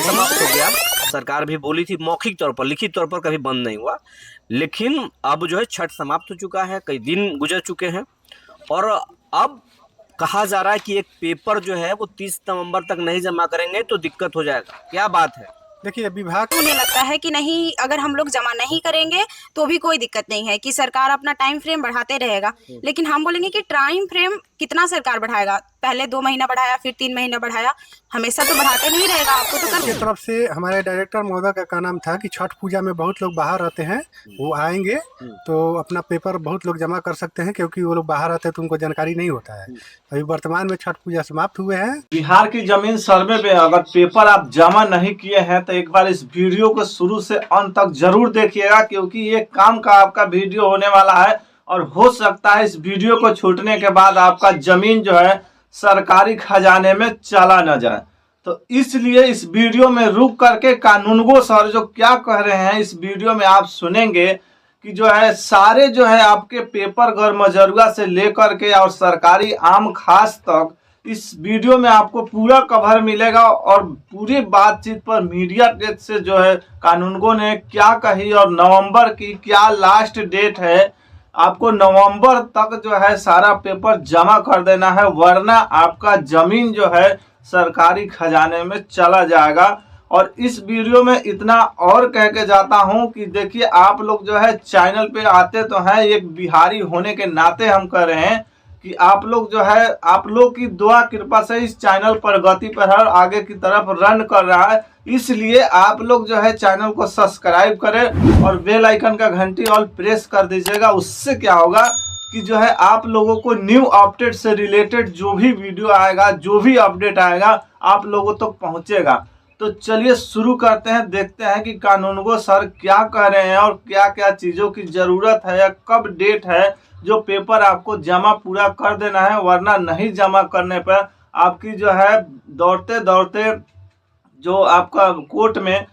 समाप्त हो गया। सरकार भी बोली थी मौखिक तौर पर, लिखित तौर पर कभी बंद नहीं हुआ, लेकिन अब जो है छठ समाप्त हो चुका है, कई दिन गुजर चुके हैं और अब कहा जा रहा है कि एक पेपर जो है वो 30 नवंबर तक नहीं जमा करेंगे तो दिक्कत हो जाएगा। क्या बात है? देखिए विभाग उन्हें लगता है कि नहीं, अगर हम लोग जमा नहीं करेंगे तो भी कोई दिक्कत नहीं है, कि सरकार अपना टाइम फ्रेम बढ़ाते रहेगा। लेकिन हम बोलेंगे कि टाइम फ्रेम कितना सरकार बढ़ाएगा? पहले 2 महीना बढ़ाया, फिर 3 महीना बढ़ाया, हमेशा तो बढ़ाते नहीं रहेगा। आपको तो की तरफ से हमारे डायरेक्टर महोदय का कहना था कि छठ पूजा में बहुत लोग बाहर रहते हैं, वो आएंगे तो अपना पेपर बहुत लोग जमा कर सकते हैं, क्योंकि वो लोग बाहर रहते हैं तो उनको जानकारी नहीं होता है। अभी वर्तमान में छठ पूजा समाप्त हुए हैं। बिहार की जमीन सर्वे में अगर पेपर आप जमा नहीं किए हैं तो एक बार इस वीडियो को शुरू से अंत तक जरूर देखिएगा, क्योंकि ये काम का आपका वीडियो होने वाला है और हो सकता है इस वीडियो को छूटने के बाद आपका जमीन जो है सरकारी खजाने में चला न जाए। तो इसलिए इस वीडियो में रुक करके कानूनगो सर जो क्या कह रहे हैं इस वीडियो में आप सुनेंगे कि जो है सारे जो है आपके पेपर गैरमजरूआ से लेकर के और सरकारी आम खास तक इस वीडियो में आपको पूरा कवर मिलेगा और पूरी बातचीत पर मीडिया डेट से जो है कानूनगो ने क्या कही और नवंबर की क्या लास्ट डेट है। आपको नवंबर तक जो है सारा पेपर जमा कर देना है, वरना आपका जमीन जो है सरकारी खजाने में चला जाएगा। और इस वीडियो में इतना और कह के जाता हूं कि देखिए आप लोग जो है चैनल पे आते तो हैं, एक बिहारी होने के नाते हम कह रहे हैं कि आप लोग जो है आप लोग की दुआ कृपा से इस चैनल प्रगति पर हर आगे की तरफ रन कर रहा है। इसलिए आप लोग जो है चैनल को सब्सक्राइब करें और बेल आइकन का घंटी ऑल प्रेस कर दीजिएगा। उससे क्या होगा कि जो है आप लोगों को न्यू अपडेट से रिलेटेड जो भी वीडियो आएगा, जो भी अपडेट आएगा आप लोगों तक तो पहुंचेगा। तो चलिए शुरू करते हैं, देखते हैं कि कानूनगो सर क्या कह रहे हैं और क्या क्या चीज़ों की ज़रूरत है या कब डेट है जो पेपर आपको जमा पूरा कर देना है, वरना नहीं जमा करने पर आपकी जो है दौड़ते दौड़ते जो आपका कोर्ट में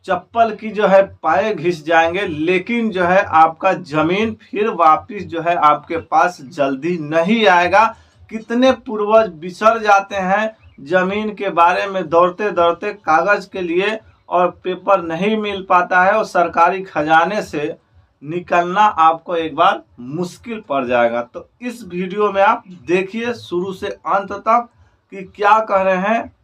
चप्पल की जो है पाए घिस जाएंगे, लेकिन जो है आपका जमीन फिर वापस जो है आपके पास जल्दी नहीं आएगा। कितने पूर्वज बिछड़ जाते हैं जमीन के बारे में दौड़ते दौड़ते कागज के लिए और पेपर नहीं मिल पाता है और सरकारी खजाने से निकलना आपको एक बार मुश्किल पड़ जाएगा। तो इस वीडियो में आप देखिए शुरू से अंत तक कि क्या कह रहे हैं।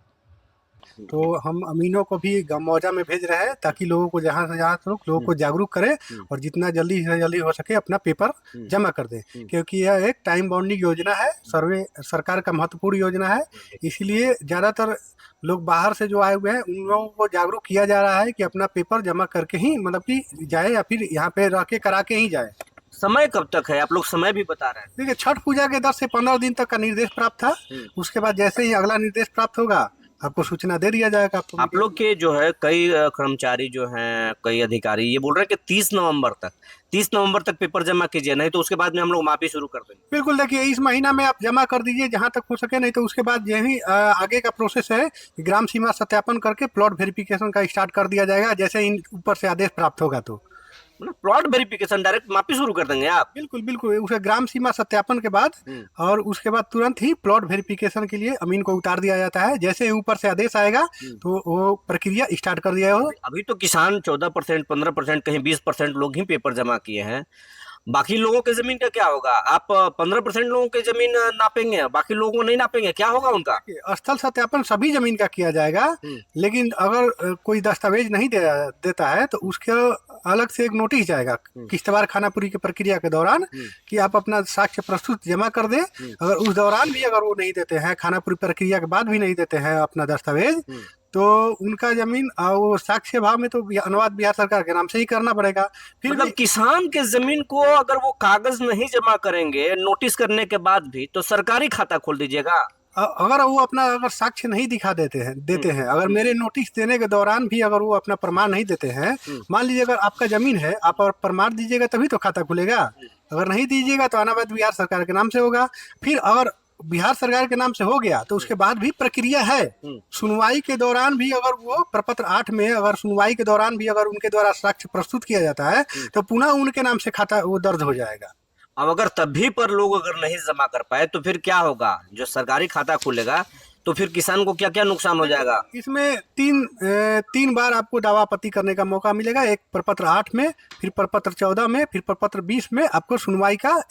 तो हम अमीनों को भी गमौजा में भेज रहे हैं ताकि लोगों को जहाँ से जहाँ लोगों को जागरूक करें और जितना जल्दी से जल्दी हो सके अपना पेपर जमा कर दें, क्योंकि यह एक टाइम बाउंडिंग योजना है, सर्वे सरकार का महत्वपूर्ण योजना है। इसलिए ज़्यादातर लोग बाहर से जो आए हुए हैं उन लोगों को जागरूक किया जा रहा है कि अपना पेपर जमा करके ही मतलब कि जाए या फिर यहाँ पे रह के करा के ही जाए। समय कब तक है? आप लोग समय भी बता रहे हैं। देखिए छठ पूजा के 10 से 15 दिन तक का निर्देश प्राप्त था। उसके बाद जैसे ही अगला निर्देश प्राप्त होगा आपको सूचना दे दिया जाएगा। आपको आप लोग के जो है कई कर्मचारी जो हैं, कई अधिकारी ये बोल रहे हैं कि 30 नवंबर तक पेपर जमा कीजिए, नहीं तो उसके बाद में हम लोग माफी शुरू कर देंगे। बिल्कुल, देखिए इस महीना में आप जमा कर दीजिए जहां तक हो सके, नहीं तो उसके बाद यही आगे का प्रोसेस है कि ग्राम सीमा सत्यापन करके प्लॉट वेरिफिकेशन का स्टार्ट कर दिया जाएगा, जैसे इन ऊपर से आदेश प्राप्त होगा तो मतलब प्लॉट वेरिफिकेशन डायरेक्ट माफी शुरू कर देंगे आप? बिल्कुल बिल्कुल, उसे ग्राम सीमा सत्यापन के बाद और उसके बाद तुरंत ही प्लॉट वेरिफिकेशन के लिए अमीन को उतार दिया जाता है। जैसे ही ऊपर से आदेश आएगा तो वो प्रक्रिया स्टार्ट कर दिया होगा। अभी तो किसान 14%, 15%, कहीं 20% लोग ही पेपर जमा किए हैं। बाकी लोगों के जमीन का क्या होगा? आप 15% लोगों के जमीन नापेंगे, बाकी लोगों को नहीं नापेंगे, क्या होगा उनका? स्थल सत्यापन सभी जमीन का किया जाएगा, लेकिन अगर कोई दस्तावेज नहीं देता है तो उसके अलग से एक नोटिस जाएगा किश्तवाड़ खानापुरी की प्रक्रिया के दौरान कि आप अपना साक्ष्य प्रस्तुत जमा कर दें। अगर उस दौरान भी अगर वो नहीं देते हैं, खानापुरी प्रक्रिया के बाद भी नहीं देते हैं अपना दस्तावेज, तो उनका जमीन वो साक्ष्य भाव में तो अनुवाद बिहार सरकार के नाम से ही करना पड़ेगा। फिर मतलब किसान के जमीन को अगर वो कागज नहीं जमा करेंगे नोटिस करने के बाद भी, तो सरकारी खाता खोल दीजिएगा? अगर वो अपना अगर साक्ष्य नहीं दिखा देते हैं, अगर मेरे नोटिस देने के दौरान भी अगर वो अपना प्रमाण नहीं देते हैं, मान लीजिए अगर आपका जमीन है, आप और प्रमाण दीजिएगा तभी तो खाता खुलेगा। अगर नहीं दीजिएगा तो अनावैध बिहार सरकार के नाम से होगा। फिर अगर बिहार सरकार के नाम से हो गया तो उसके बाद भी प्रक्रिया है। सुनवाई के दौरान भी अगर वो प्रपत्र 8 में अगर सुनवाई के दौरान भी अगर उनके द्वारा साक्ष्य प्रस्तुत किया जाता है तो पुनः उनके नाम से खाता वो दर्ज हो जाएगा। अब अगर तब भी पर लोग अगर नहीं जमा कर पाए तो फिर क्या होगा? जो सरकारी खाता खुलेगा तो फिर किसान को क्या क्या नुकसान हो जाएगा? इसमें तीन बार आपको दावा आपत्ति करने का मौका मिलेगा। एक प्रपत्र 8 में, फिर प्रपत्र 14 में, फिर प्रपत्र 20 में आपको सुनवाई का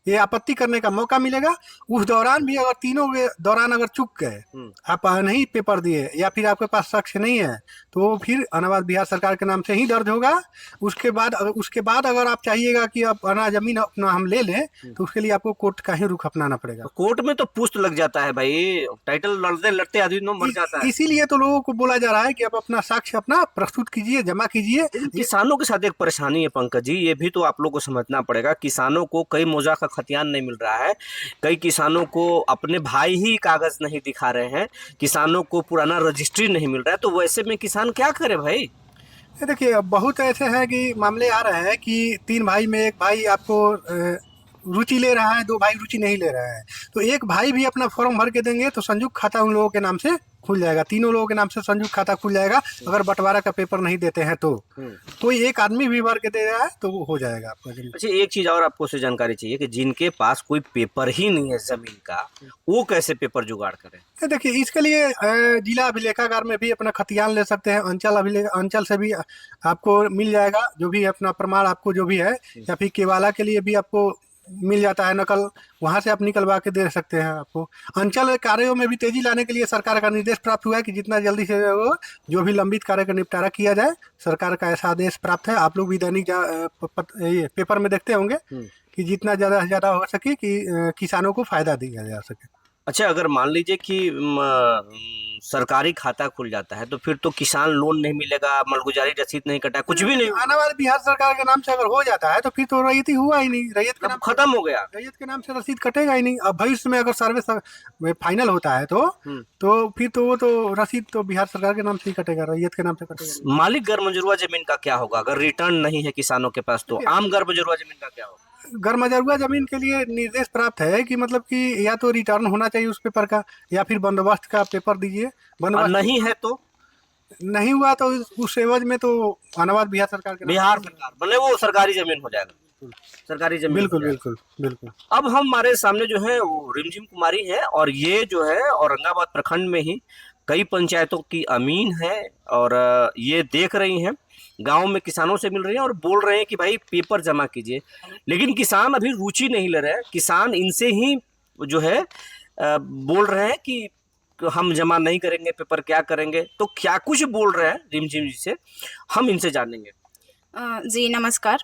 ये आपत्ति करने का मौका मिलेगा। उस दौरान भी अगर तीनों के दौरान अगर चूक गए, आप नहीं पेपर दिए या फिर आपके पास साक्ष्य नहीं है, तो वो फिर अनावाद बिहार सरकार के नाम से ही दर्ज होगा। उसके बाद अगर आप चाहिएगा कि आप जमीन अपना हम ले लें, तो उसके लिए आपको कोर्ट का ही रुख अपनाना पड़ेगा। तो कोर्ट में तो पुष्ट लग जाता है भाई, टाइटल लड़ते लड़ते आदमी तो मर जाता है। इसीलिए तो लोगों को बोला जा रहा है कि आप अपना साक्ष्य अपना प्रस्तुत कीजिए, जमा कीजिए। किसानों के साथ एक परेशानी है पंकज जी, ये भी तो आप लोग को समझना पड़ेगा। किसानों को कई मौजा का खतियान नहीं मिल रहा है, कई किसानों को अपने भाई ही कागज नहीं दिखा रहे हैं, किसानों को पुराना रजिस्ट्री नहीं मिल रहा है, तो वैसे में किसान क्या करे भाई? ये देखिए, बहुत ऐसे हैं कि मामले आ रहे हैं कि 3 भाई में एक भाई आपको रुचि ले रहा है, 2 भाई रुचि नहीं ले रहे हैं, तो एक भाई भी अपना फॉर्म भर के देंगे तो संयुक्त खाता उन लोगों के नाम से खुल जाएगा। तीनों लोगों के नाम से संयुक्त खाता खुल जाएगा। अगर बंटवारा का पेपर नहीं देते हैं तो कोई एक आदमी भी भर के दे रहा है तो वो हो जाएगा आपका जमीन। अच्छा, एक चीज और आपको से जानकारी चाहिए कि जिनके पास कोई पेपर ही नहीं है जमीन का, वो कैसे पेपर जुगाड़ करें? ये देखिए, इसके लिए जिला अभिलेखागार में भी अपना खतियान ले सकते हैं। अंचल से भी आपको मिल जाएगा जो भी अपना प्रमाण आपको जो भी है, या फिर केवाला के लिए भी आपको मिल जाता है नकल, वहाँ से आप निकलवा के दे सकते हैं। आपको अंचल कार्यों में भी तेजी लाने के लिए सरकार का निर्देश प्राप्त हुआ है कि जितना जल्दी से हो जो भी लंबित कार्य का निपटारा किया जाए। सरकार का ऐसा आदेश प्राप्त है। आप लोग भी दैनिक ये पेपर में देखते होंगे कि जितना ज़्यादा से ज़्यादा हो सके कि किसानों को फायदा दिया जा सके। अच्छा, अगर मान लीजिए कि सरकारी खाता खुल जाता है तो फिर तो किसान लोन नहीं मिलेगा, मालगुजारी रसीद नहीं कटा, कुछ भी नहीं, आने वाले बिहार सरकार के नाम से अगर हो जाता है तो फिर तो रैयती हुआ ही नहीं। रैयत के नाम खत्म हो गया। रैयत के नाम से रसीद कटेगा ही नहीं। अब भविष्य में अगर सर्वे फाइनल होता है तो फिर तो वो तो रसीद तो बिहार सरकार के नाम से ही कटेगा, रैयत के नाम से कटेगा। मालिक गर्मजरुआ जमीन का क्या होगा अगर रिटर्न नहीं है किसानों के पास? तो आम गर्मजरुआ जमीन का क्या होगा? गर्मजरुआ जमीन के लिए निर्देश प्राप्त है कि मतलब कि या तो रिटर्न होना चाहिए उस पेपर का, या फिर बंदोबस्त का पेपर दीजिए। और नहीं है तो नहीं हुआ तो उस एवज में तो अनावाद बिहार सरकार के बिहार सरकार बने, वो सरकारी जमीन हो जाएगा, सरकारी जमीन। बिल्कुल बिल्कुल बिल्कुल। अब हमारे सामने जो है वो रिमझिम कुमारी है, और ये जो है औरंगाबाद प्रखंड में ही कई पंचायतों की अमीन है, और ये देख रही हैं, गांव में किसानों से मिल रही हैं और बोल रहे हैं कि भाई पेपर जमा कीजिए, लेकिन किसान अभी रुचि नहीं ले रहे हैं। किसान इनसे ही जो है बोल रहे हैं कि हम जमा नहीं करेंगे पेपर, क्या करेंगे? तो क्या कुछ बोल रहे हैं रिमझिम जी से, हम इनसे जानेंगे। जी नमस्कार।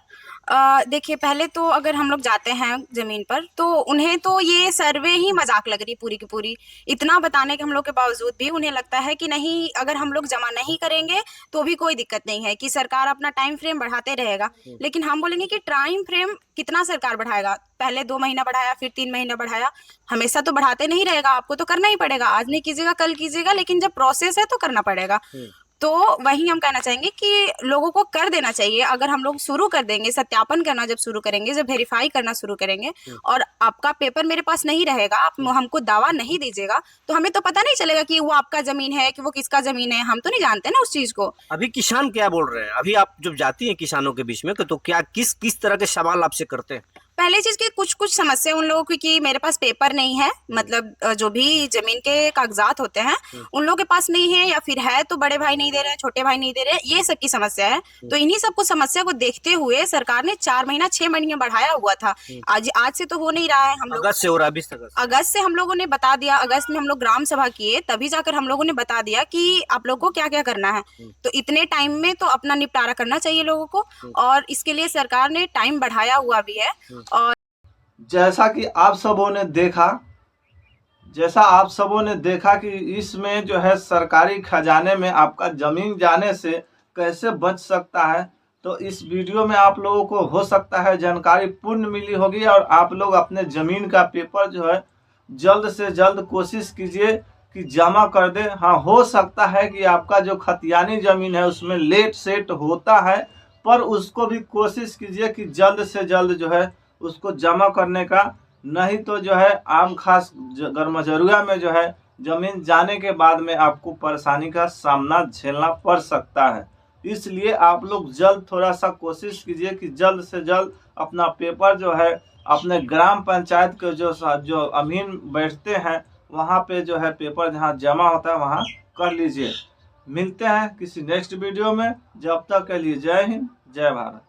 देखिए, पहले तो अगर हम लोग जाते हैं ज़मीन पर तो उन्हें तो ये सर्वे ही मजाक लग रही पूरी की पूरी। इतना बताने के हम लोग के बावजूद भी उन्हें लगता है कि नहीं, अगर हम लोग जमा नहीं करेंगे तो भी कोई दिक्कत नहीं है, कि सरकार अपना टाइम फ्रेम बढ़ाते रहेगा। लेकिन हम बोलेंगे कि टाइम फ्रेम कितना सरकार बढ़ाएगा? पहले 2 महीना बढ़ाया, फिर 3 महीना बढ़ाया, हमेशा तो बढ़ाते नहीं रहेगा। आपको तो करना ही पड़ेगा, आज नहीं कीजिएगा कल कीजिएगा, लेकिन जब प्रोसेस है तो करना पड़ेगा। तो वही हम कहना चाहेंगे कि लोगों को कर देना चाहिए। अगर हम लोग शुरू कर देंगे, सत्यापन करना जब शुरू करेंगे, जब वेरीफाई करना शुरू करेंगे, और आपका पेपर मेरे पास नहीं रहेगा, आप हमको दावा नहीं दीजिएगा, तो हमें तो पता नहीं चलेगा कि वो आपका जमीन है कि वो किसका जमीन है। हम तो नहीं जानते ना उस चीज को। अभी किसान क्या बोल रहे हैं? अभी आप जब जाती हैं किसानों के बीच में तो क्या किस तरह के सवाल आपसे करते हैं? पहली चीज की कुछ समस्या उन लोगों की कि मेरे पास पेपर नहीं है, मतलब जो भी जमीन के कागजात होते हैं उन लोगों के पास नहीं है, या फिर है तो बड़े भाई नहीं दे रहे हैं, छोटे भाई नहीं दे रहे हैं, ये सब की समस्या है। तो इन्हीं सब को समस्या को देखते हुए सरकार ने 4 महीना 6 महीने बढ़ाया हुआ था। आज से तो हो नहीं रहा है। हम लोग अगस्त से हो रहा है, 20 अगस्त से हम लोगों ने बता दिया। अगस्त में हम लोग ग्राम सभा किए, तभी जाकर हम लोगों ने बता दिया कि आप लोगों को क्या क्या करना है। तो इतने टाइम में तो अपना निपटारा करना चाहिए लोगों को, और इसके लिए सरकार ने टाइम बढ़ाया हुआ भी है। और जैसा आप सबों ने देखा कि इसमें जो है सरकारी खजाने में आपका जमीन जाने से कैसे बच सकता है, तो इस वीडियो में आप लोगों को हो सकता है जानकारी पूर्ण मिली होगी, और आप लोग अपने जमीन का पेपर जो है जल्द से जल्द कोशिश कीजिए कि जमा कर दे। हाँ, हो सकता है कि आपका जो खतियानी जमीन है उसमें लेट सेट होता है, पर उसको भी कोशिश कीजिए कि जल्द से जल्द जो है उसको जमा करने का, नहीं तो जो है आम खास गर्मजरुआ में जो है जमीन जाने के बाद में आपको परेशानी का सामना झेलना पड़ सकता है। इसलिए आप लोग जल्द थोड़ा सा कोशिश कीजिए कि जल्द से जल्द अपना पेपर जो है अपने ग्राम पंचायत के जो अमीन बैठते हैं वहाँ पे जो है पेपर जहाँ जमा होता है वहाँ कर लीजिए। मिलते हैं किसी नेक्स्ट वीडियो में, जब तक के लिए जय हिंद जय भारत।